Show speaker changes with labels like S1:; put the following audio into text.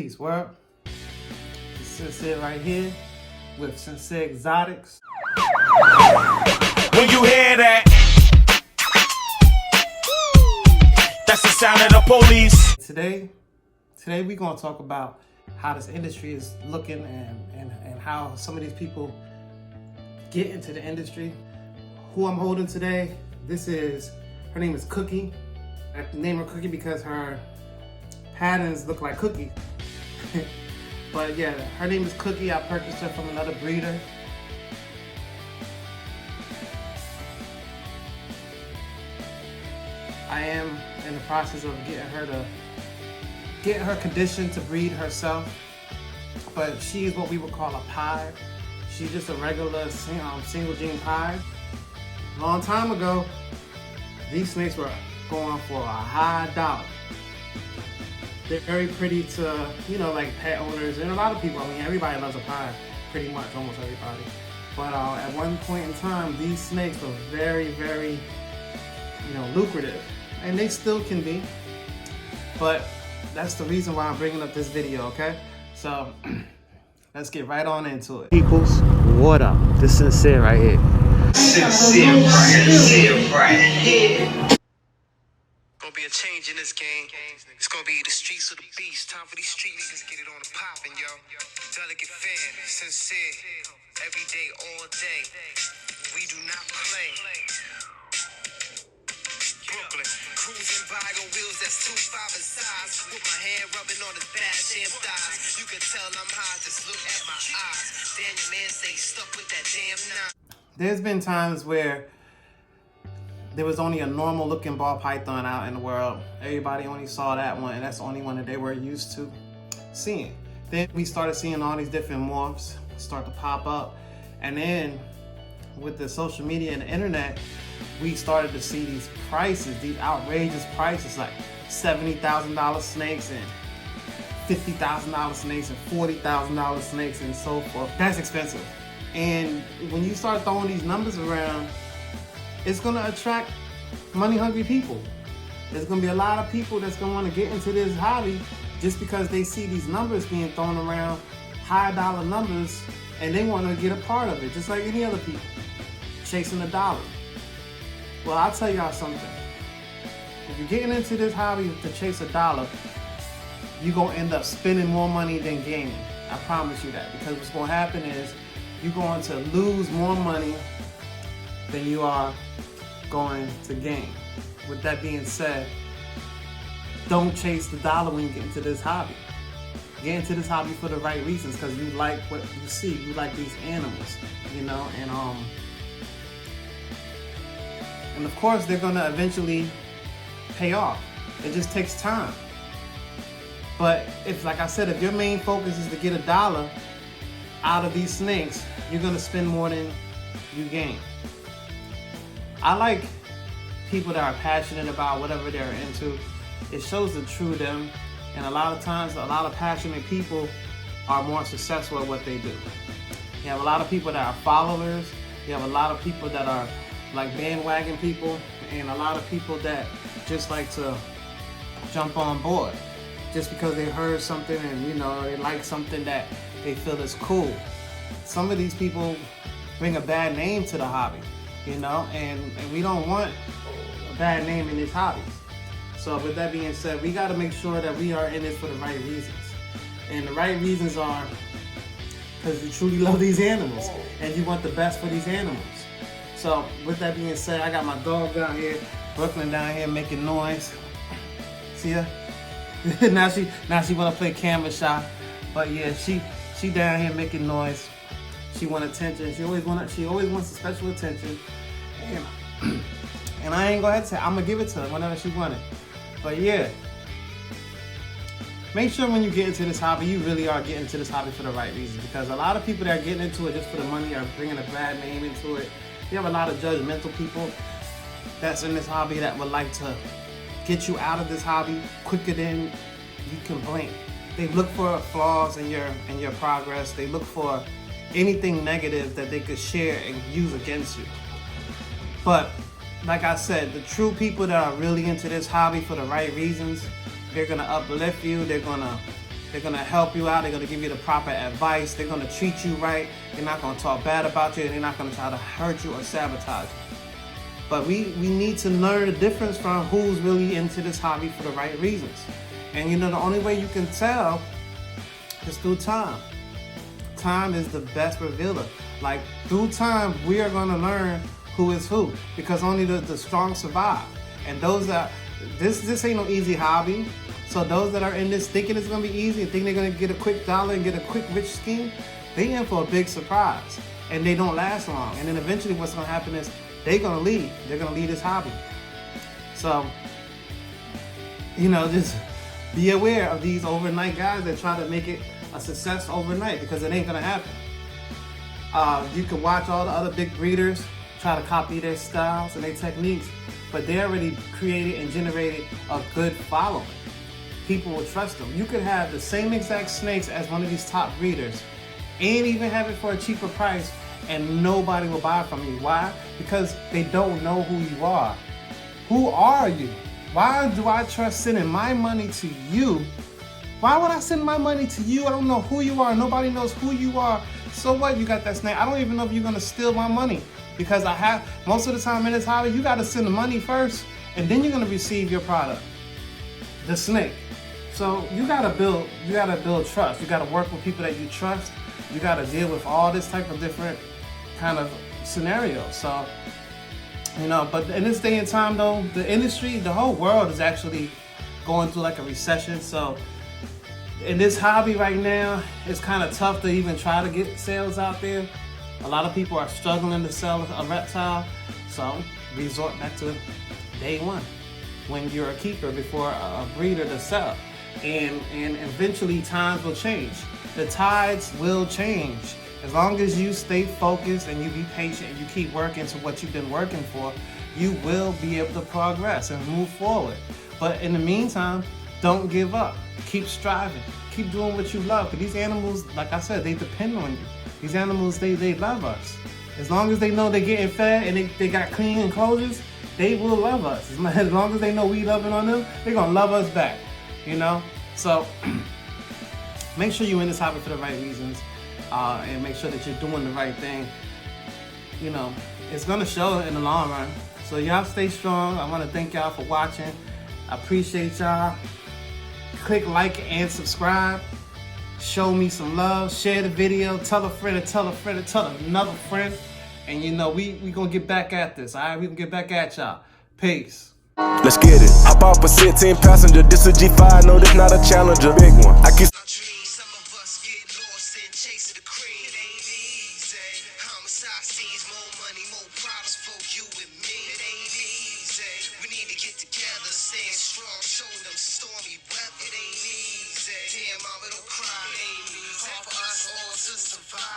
S1: Peace, world. Sincere right here with Sincere Exotics.
S2: When you hear that, that's the sound of the police.
S1: Today we're gonna talk about how this industry is looking and how some of these people get into the industry. Who I'm holding today, her name is Cookie. I named her Cookie because her patterns look like cookies. But yeah, her name is Cookie. I purchased her from another breeder. I am in the process of getting her conditioned to breed herself. But she's what we would call a pied. She's just a regular single gene pied. A long time ago, these snakes were going for a high dollar. They're very pretty to, like pet owners and a lot of people. I mean, everybody loves a pie, pretty much, almost everybody. But at one point in time, these snakes were very, very, lucrative. And they still can be. But that's the reason why I'm bringing up this video, okay? So, let's get right on into it. Peoples, what up? This is Sincere right here.
S3: Sincere right here. Gonna be a change in this game. It's gonna be the streets of the beast. Time for these street niggas get it on the poppin', yo. Delicate fan, sincere. Every day, all day. We do not play. Brooklyn, cruising by on wheels that's 2.5 in size. With my hand rubbing on his bad jam thighs. You can tell I'm high, just look at my eyes. Damn, your man stay stuck with that damn nine.
S1: There's been times where there was only a normal looking ball python out in the world. Everybody only saw that one, and that's the only one that they were used to seeing. Then we started seeing all these different morphs start to pop up. And then with the social media and the internet, we started to see these prices, these outrageous prices, like $70,000 snakes and $50,000 snakes and $40,000 snakes and so forth. That's expensive. And when you start throwing these numbers around, it's gonna attract money-hungry people. There's gonna be a lot of people that's gonna wanna get into this hobby just because they see these numbers being thrown around, high dollar numbers, and they wanna get a part of it, just like any other people, chasing a dollar. Well, I'll tell y'all something. If you're getting into this hobby to chase a dollar, you're gonna end up spending more money than gaining. I promise you that, because what's gonna happen is you're going to lose more money than you are going to gain. With that being said, don't chase the dollar when you get into this hobby. Get into this hobby for the right reasons, because you like what you see. You like these animals, and of course they're gonna eventually pay off. It just takes time. But if, like I said, if your main focus is to get a dollar out of these snakes, you're gonna spend more than you gain. I like people that are passionate about whatever they're into. It shows the true them, and a lot of times, a lot of passionate people are more successful at what they do. You have a lot of people that are followers. You have a lot of people that are like bandwagon people, and a lot of people that just like to jump on board just because they heard something and they like something that they feel is cool. Some of these people bring a bad name to the hobby, and we don't want a bad name in these hobbies. So with that being said, we got to make sure that we are in this for the right reasons. And the right reasons are because you truly love these animals and you want the best for these animals. So with that being said, I got my dog down here, Brooklyn down here making noise. See her? now she wanna play camera shy. But yeah, she down here making noise. She want attention. She always wants special attention. And I ain't gonna hesitate. I'm gonna give it to her whenever she want it. But yeah, make sure when you get into this hobby, you really are getting into this hobby for the right reasons. Because a lot of people that are getting into it just for the money are bringing a bad name into it. You have a lot of judgmental people that's in this hobby that would like to get you out of this hobby quicker than you can blink. They look for flaws in your progress. They look for anything negative that they could share and use against you. But like I said, the true people that are really into this hobby for the right reasons, they're gonna uplift you. They're gonna They're gonna help you out. They're gonna give you the proper advice. They're gonna treat you right. They're not gonna talk bad about you. They're not gonna try to hurt you or sabotage you. But we need to learn the difference from who's really into this hobby for the right reasons. And you know, the only way you can tell is through time. Time is the best revealer. Like, through time, we are gonna learn who is who, because only the strong survive. And those that, this ain't no easy hobby. So those that are in this thinking it's gonna be easy and think they're gonna get a quick dollar and get a quick rich scheme, they in for a big surprise. And they don't last long. And then eventually what's gonna happen is they're gonna leave. They're gonna leave this hobby. So, you know, just be aware of these overnight guys that try to make it a success overnight, because it ain't gonna happen. You can watch all the other big breeders try to copy their styles and their techniques, but they already created and generated a good following. People will trust them. You could have the same exact snakes as one of these top breeders and even have it for a cheaper price, and nobody will buy from you. Why? Because they don't know who you are. Who are you? Why do I trust sending my money to you? Why would I send my money to you? I don't know who you are. Nobody knows who you are. So what? You got that snake. I don't even know if you're gonna steal my money, because I have, most of the time in this hobby, you gotta send the money first and then you're gonna receive your product, the snake. So you gotta build trust. You gotta work with people that you trust. You gotta deal with all this type of different kind of scenarios. So, you know, but in this day and time though, the industry, the whole world is actually going through like a recession. So in this hobby right now, it's kind of tough to even try to get sales out there. A lot of people are struggling to sell a reptile. So resort back to day one, when you're a keeper before a breeder to sell. And eventually times will change. The tides will change. As long as you stay focused and you be patient and you keep working to what you've been working for, you will be able to progress and move forward. But in the meantime, don't give up. Keep striving. Keep doing what you love. Because these animals, like I said, they depend on you. These animals, they love us. As long as they know they're getting fed and they got clean enclosures, they will love us. As long as they know we loving on them, they're going to love us back. You know? So make sure you're in this hobby for the right reasons, and make sure that you're doing the right thing. You know, it's going to show in the long run. So y'all stay strong. I want to thank y'all for watching. I appreciate y'all. Click like and subscribe. Show me some love. Share the video. Tell a friend, tell a friend, tell another friend. And you know, we gonna get back at this. All right, we gonna get back at y'all. Peace.
S4: Let's get it. Hop off a 16 passenger. This a G5. No, this not a Challenger. Big one. I can.
S3: Some of us get lost in chasing the cream. It ain't easy. Homicide scenes, more money, more problems for you and me. It ain't easy. We need to get together, stand strong, show them stormy weather. It ain't easy. Damn, mama, don't cry. It ain't easy. Hard for us all to survive.